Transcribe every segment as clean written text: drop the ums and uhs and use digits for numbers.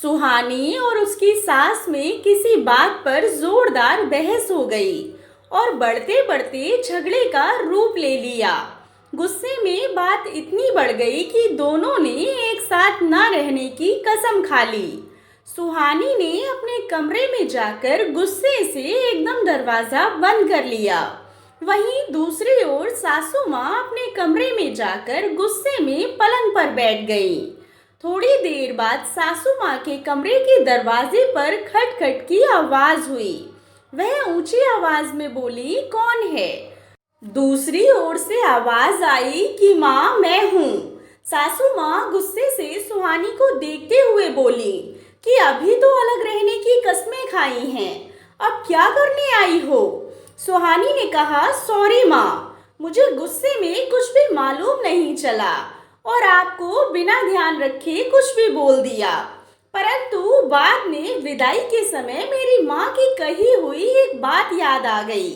सुहानी और उसकी सास में किसी बात पर जोरदार बहस हो गई और बढ़ते बढ़ते झगड़े का रूप ले लिया। गुस्से में बात इतनी बढ़ गई कि दोनों ने एक साथ न रहने की कसम खा ली। सुहानी ने अपने कमरे में जाकर गुस्से से एकदम दरवाजा बंद कर लिया। वहीं दूसरी ओर सासू माँ अपने कमरे में जाकर गुस्से में पलंग पर बैठ गई। थोड़ी देर बाद सासू माँ के कमरे के दरवाजे पर खटखट की आवाज हुई। वह ऊंची आवाज में बोली, कौन है? दूसरी ओर से आवाज आई कि माँ मैं हूँ। सासू माँ गुस्से से सुहानी को देखते हुए बोली कि अभी तो अलग रहने की कस्में खाई हैं, अब क्या करने आई हो? सुहानी ने कहा, सॉरी माँ, मुझे गुस्से में कुछ भी मालूम नहीं चला और आपको बिना ध्यान रखे कुछ भी बोल दिया। परंतु बाद में विदाई के समय मेरी माँ की कही हुई एक बात याद आ गई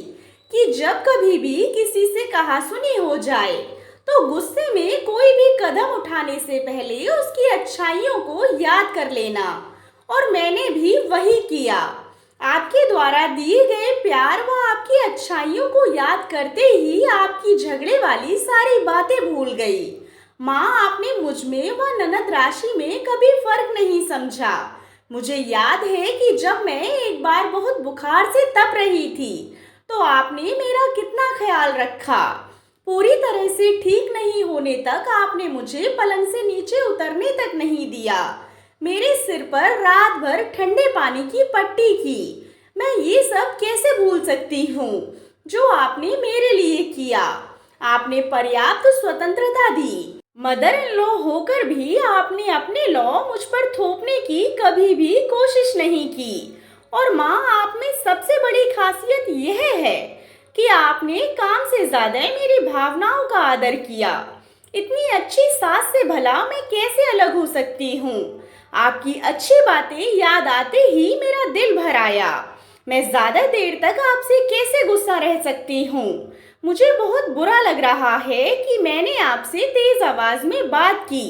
कि जब कभी भी किसी से कहासुनी हो जाए तो गुस्से में कोई भी कदम उठाने से पहले उसकी अच्छाइयों को याद कर लेना, और मैंने भी वही किया। आपके द्वारा दिए गए प्यार व आपकी अच्छाइयों को याद करते ही आपकी झगड़े वाली सारी बातें भूल गई। माँ, आपने मुझ में व ननद राशि में कभी फर्क नहीं समझा। मुझे याद है कि जब मैं एक बार बहुत बुखार से तप रही थी तो आपने मेरा कितना ख्याल रखा। पूरी तरह से ठीक नहीं होने तक आपने मुझे पलंग से नीचे उतरने तक नहीं दिया। मेरे सिर पर रात भर ठंडे पानी की पट्टी की। मैं ये सब कैसे भूल सकती हूँ जो आपने मेरे लिए किया? आपने पर्याप्त स्वतंत्रता दी। मदर इन लॉ होकर भी आपने अपने लॉ मुझ पर थोपने की कभी भी कोशिश नहीं की। और माँ, आप में सबसे बड़ी खासियत यह है कि आपने काम से ज्यादा मेरी भावनाओं का आदर किया। इतनी अच्छी सास से भला मैं कैसे अलग हो सकती हूँ? आपकी अच्छी बातें याद आते ही मेरा दिल भर आया। मैं ज्यादा देर तक आपसे कैसे गुस्सा रह सकती हूँ? मुझे बहुत बुरा लग रहा है कि मैंने आपसे तेज आवाज में बात की।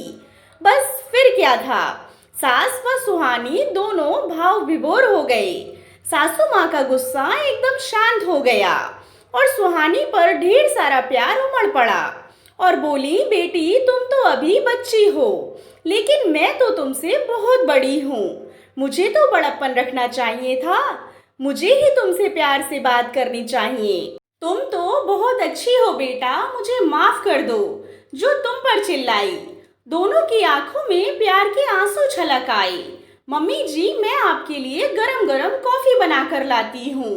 बस फिर क्या था? सास व सुहानी दोनों भाव विभोर हो गए। सासू माँ का गुस्सा एकदम शांत हो गया और सुहानी पर ढेर सारा प्यार उमड़ पड़ा और बोली, बेटी तुम तो अभी बच्ची हो, लेकिन मैं तो तुमसे बहुत बड़ी हूँ। मुझे तो बड़प्पन रखना चाहिए था। मुझे ही तुमसे प्यार से बात करनी चाहिए। तुम तो बहुत अच्छी हो बेटा, मुझे माफ कर दो जो तुम पर चिल्लाई। दोनों की आंखों में प्यार के आंसू छलक आए। मम्मी जी, मैं आपके लिए गरम गरम कॉफी बनाकर लाती हूँ।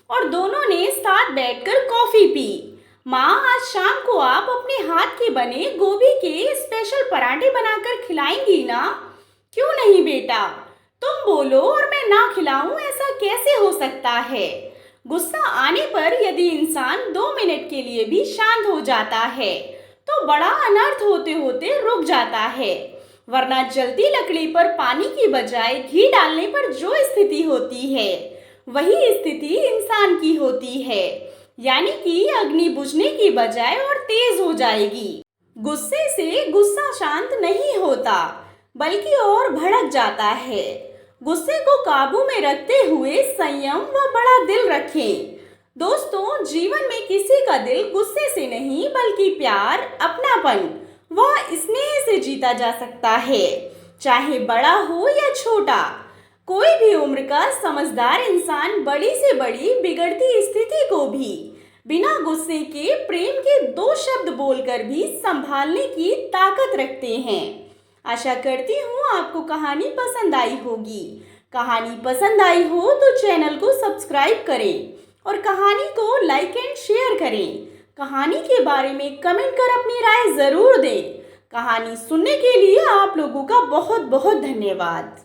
और दोनों ने साथ बैठकर कॉफी पी। माँ, आज शाम को आप अपने हाथ के बने गोभी के स्पेशल पराठे बनाकर खिलाएंगी ना? क्यों नहीं बेटा, तुम बोलो और मैं ना खिलाऊं, ऐसा कैसे हो सकता है? गुस्सा आने पर यदि इंसान 2 मिनट के लिए भी शांत हो जाता है तो बड़ा अनर्थ होते होते रुक जाता है, वरना जलती लकड़ी पर पानी की बजाय घी डालने पर जो स्थिति होती है वही स्थिति इंसान की होती है, यानी कि अग्नि बुझने की बजाय और तेज हो जाएगी। गुस्से से गुस्सा शांत नहीं होता बल्कि और भड़क जाता है। गुस्से को काबू में रखते हुए संयम व बड़ा दिल रखें। दोस्तों, जीवन में किसी का दिल गुस्से से नहीं बल्कि प्यार, अपनापन व स्नेह से जीता जा सकता है, चाहे बड़ा हो या छोटा। कोई भी उम्र का समझदार इंसान बड़ी से बड़ी बिगड़ती स्थिति को भी बिना गुस्से के प्रेम के 2 शब्द बोलकर भी संभालने की ताकत रखते हैं। आशा करती हूँ आपको कहानी पसंद आई होगी। कहानी पसंद आई हो तो चैनल को सब्सक्राइब करें और कहानी को लाइक एंड शेयर करें। कहानी के बारे में कमेंट कर अपनी राय ज़रूर दें। कहानी सुनने के लिए आप लोगों का बहुत बहुत धन्यवाद।